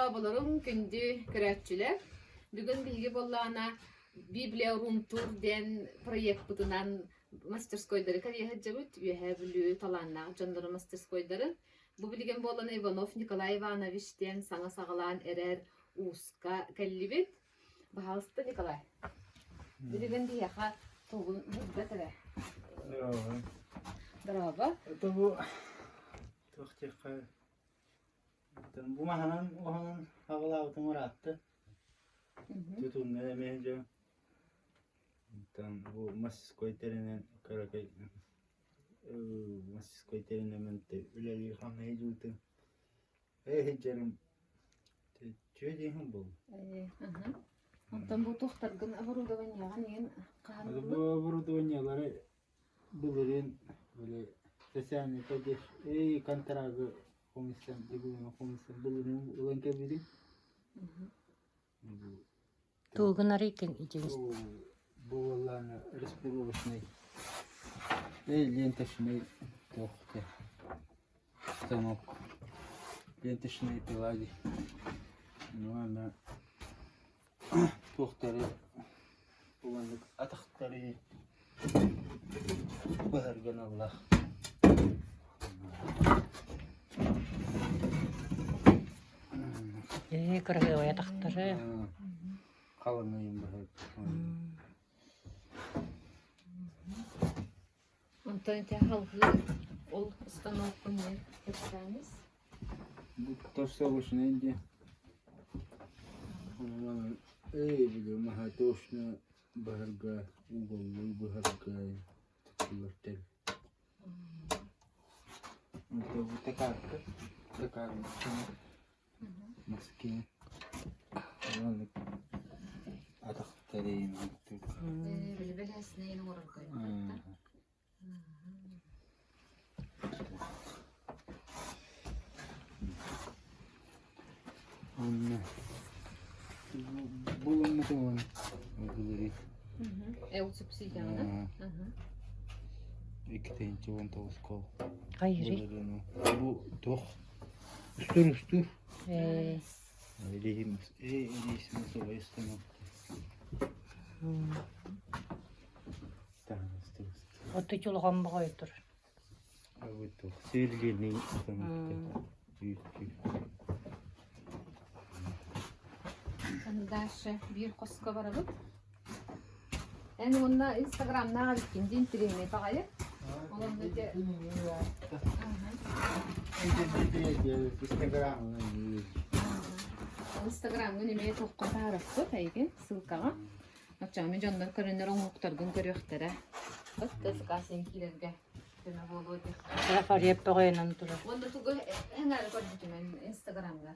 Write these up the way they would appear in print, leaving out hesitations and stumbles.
Olabaların gündü kürätçiler. Bugün bilgi bollana Biblia Room Tour den proyekt budunan masterskoyları kariye hacabut üye bülü talanna canları masterskoyları. Bu bilgen bollan Ivanov Nikolay Ivanovich den sana sağalan erer uska kellibit. Bahalsta Nikolay. Bilgen diye ha togun hübbetele. Bravo. Bu tohtiqa. Bu mahanan ohanın havalavtın orattı. Tutun ne demeyince. Bu masis koyterinen karakay. Masis koyterinen mente üleli hamle jutun. Hecerim. Tüyediğim bu. Ondan bu tohtargın оборудованияга неген кааны. Bu оборудованиялары булырын böyle сесяны тадеш. Контрагы комиссиян дегуна комиссиян булырын улан кебири. Тугунар екен ичегиз. Bu vallahi республикасный. Ленточный тохте. Станок. Ленточный пилаги. Ну она тохтары уланdık atakları bağırgan Allah. Кыргы оятактары. Kalınayım bağır. Ondan te halkı ol станокку не кетсеңиз. Bu toşsavuşun indi. Biliyorum ha toşna bağırga uğullu bağırga tıkılırtır. Bu tekarkı. Maskine. Ulandık. Ataktarıyım. Bilbelesneyin orada. Anne. Bulunmadı mı? Buluruz. Subsidiana. İki tane çoğun tavus kol. Hayır. Bu toh. Üstür. Elihim sola istemem. Tamam üstür. Оты чулган багай тур. Evet toh. Sevgili istemem. Büyük. Дальше bir koska varalım. Yani bunda Instagram'da gittim. Dintirimi bağayı. Onun da de. Instagram'da nemeye toqqan tarafı taygen ссылкага. Açamı canlar körünler oңуктаргын көрөктөрө. Ötküz kasen kilerge. Deme bolody. Сафар яппагайнан тур. Onda tugu henger gördüm ben Instagram'da.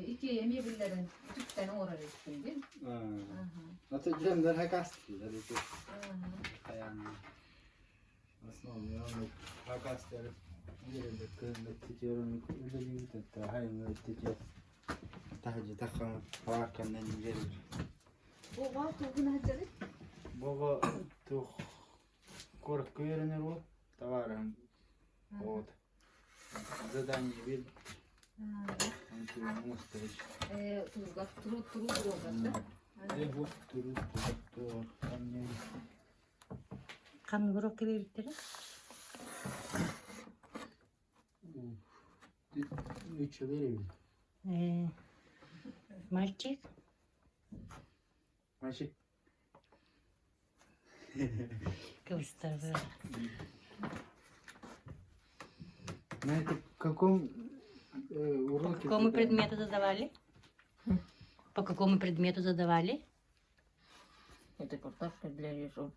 İki yemeği billerin tüpten uğrar ettim değil mi? Atacağım da hakastlar. Ayağını. Основные hakastlar. Yerinde kıymetli diyorum. Özellikle de hayırlı tahcı takım varken gelir. Baba tuğun hacırı. Baba tuh korku yerine o tavarım. Вот. Задание вид. Tuzga turu oldu. Вот туру. Кан бурак кебиттер. Üç yıl verebilirim. Мальчик. Значит, Кыстар. на это каком уроке? По какому предмету задавали? По какому предмету задавали? Это поставка для режу.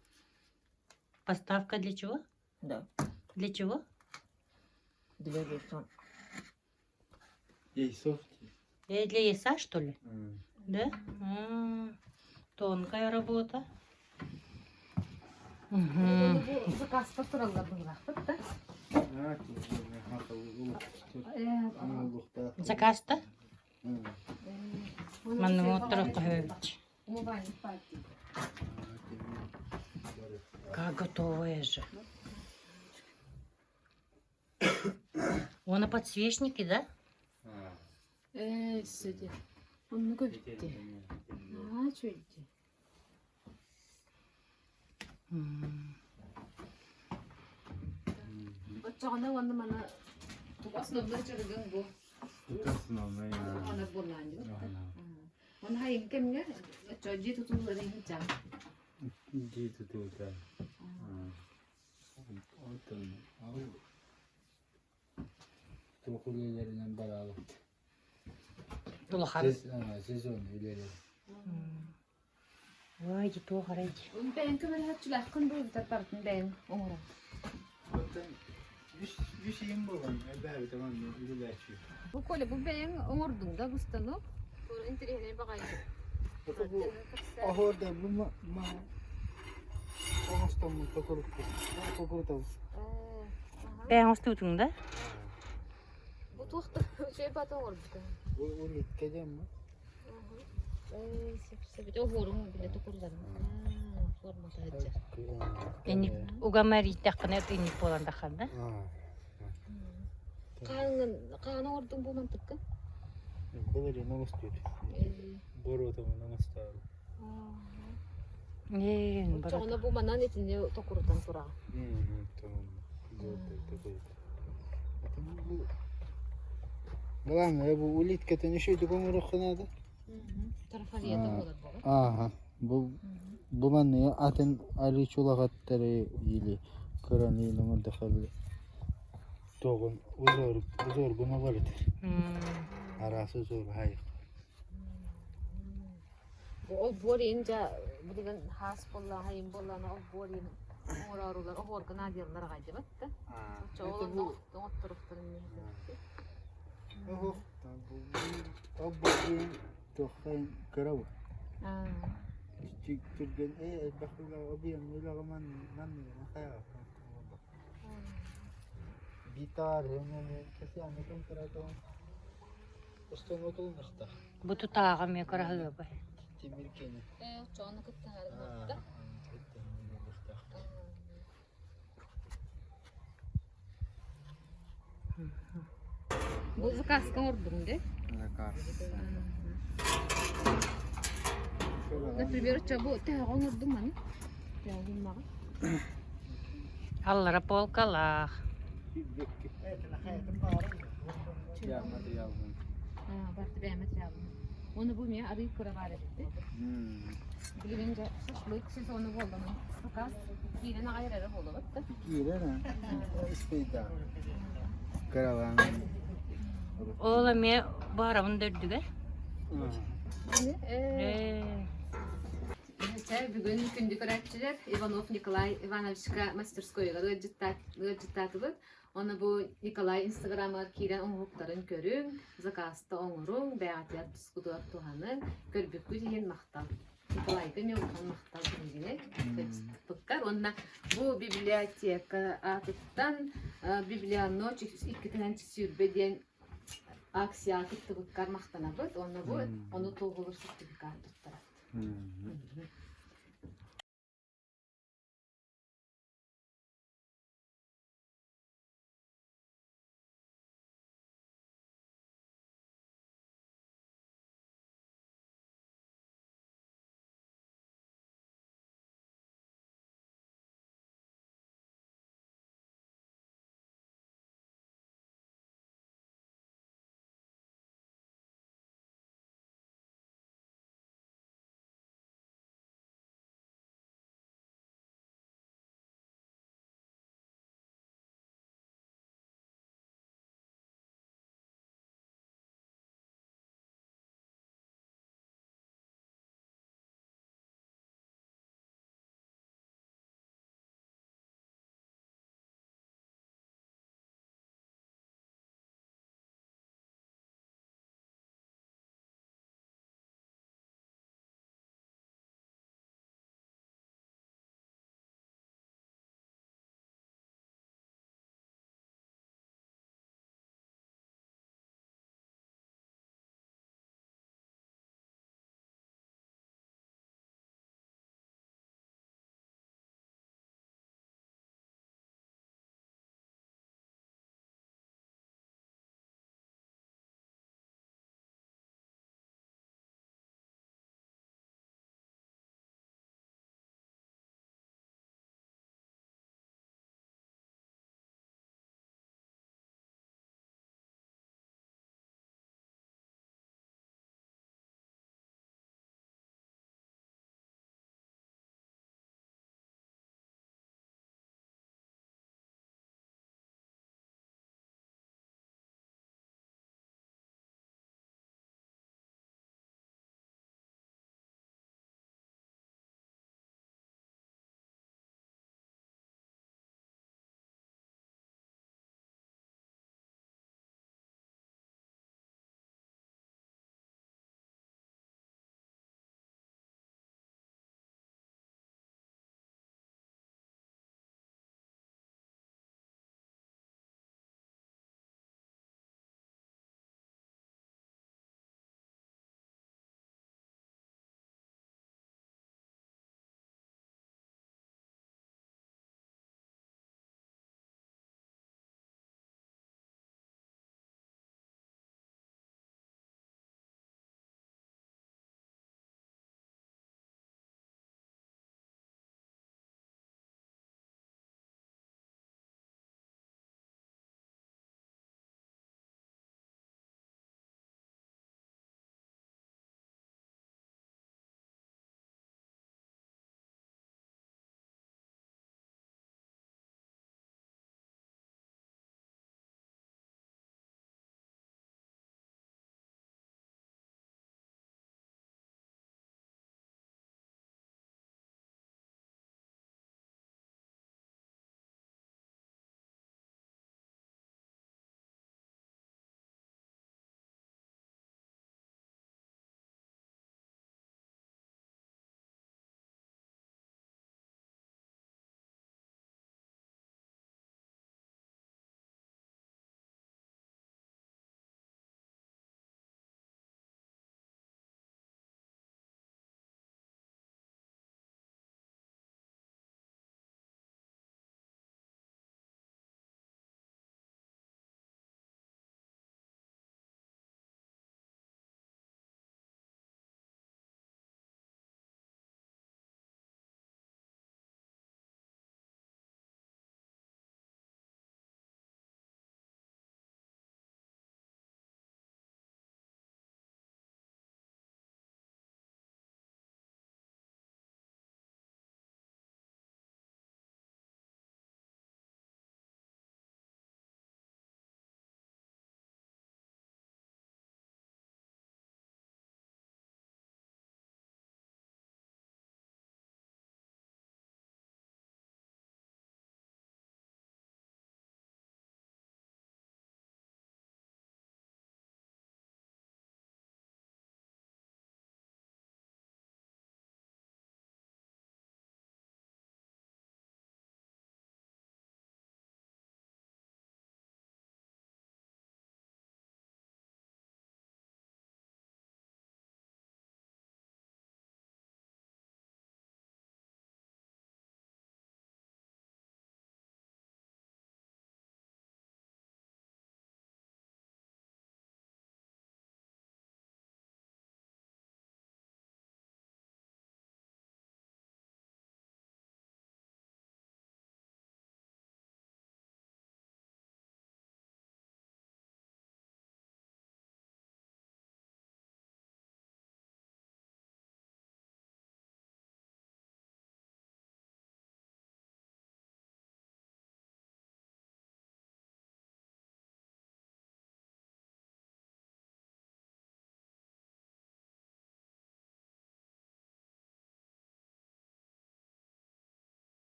Поставка для чего? Да, Для чего? для режу. Ей софти. Для яса, что ли? Да? Тонкая работа. Bu zakaz faturalar bıraktık da. Заказ-то? Маннуу оттороққа хөбөбүт. Умывальник пальцев. Как готовая же. О, на подсвечнике, да? Söyle. Onu göbüttü. Aa çöldü. Bacağına onu bana aslında çırgın bu. Tutasın olma ya. Ona bundan diyor. Aynen. Onu hayır kemge çocuğu tutulur ineceğim. İkinci tutuyorlar. Ortam. Tokulelerinden beraber. Dulahan. Sezon ileri. Vay git o haraydı. Ben kömür hatçılar kın bu tarafın ben umura. Zaten bir şeyim bu var. Evet tamam ürün açıyor. Bu kole bu ben umurdum da bustanı. Bu interihine bakayım. Bu ahorda bu ma Ağustan mı tokuluk? Tokuluk da. Ben hostu utunda. Bu tuhtu şey batı ordu. Bu ulit kecem mi? Sepet o horun bile tukurdan. Forma hacca. Enik ugamari takana enik bolan takanda. Kan ordun bu mantıklı. Böyle ne istiyor? Boru tamam ne istiyor? Bara. Bu manan içinde tokurdan tura. Tamam. Главное, я bu улитка-то не şuydu bu murukuna da. Tarafa diye olur bu. Aha. Bu man ne atın arı çolakatları ili kıran ili mırdıkalı. Doğun uzor buna vardır. Arası zor hayır. Bu borince bu diyen has bolla hayın bolla o borin orarular o horgana diyorlar gaydi battı. Çoğu da oturuptun. Oh, bu tohayın karav. Türk'ün bakıla abiyan ilaman nan kaya. Gitar hemen kasi anlatım karato. Uston okulmuşta. Bu tutağım ya karahlı bay. Timirkeni. Çoğunu kıtlar da. Bu zakaskan ordun de. Например, çabu te ordun man. Yardım var. Allara polkala. Ya material. Bartı ben material. Onu bu niye arayıp kura var etti. Bilince şaşlık siz onu buldum. Fakat yine ayrı oldu baktı. Girer ha. İspeyda. Karavan. Oğlum ya baramın dördüge. Bugün kündük öğreticiler Ivanov Nikolay Ivanovich'ka masterskoyga gıcıttatıbıt. Onu bu Nikolay Instagram'a kiren oğukların körün, zakasta oğurun, beatiyat psikuduar tuhanı, körbük güzeyin maktal. Nikolay'da ne olkan maktal bilgine gıcıttıklar. Onunla bu biblioteka atıttan Biblionoç 2 tane çiziyur diyen aksiya tıktıklar maktanabıt. Onu bu, onu toğulur sertifikat tutturar.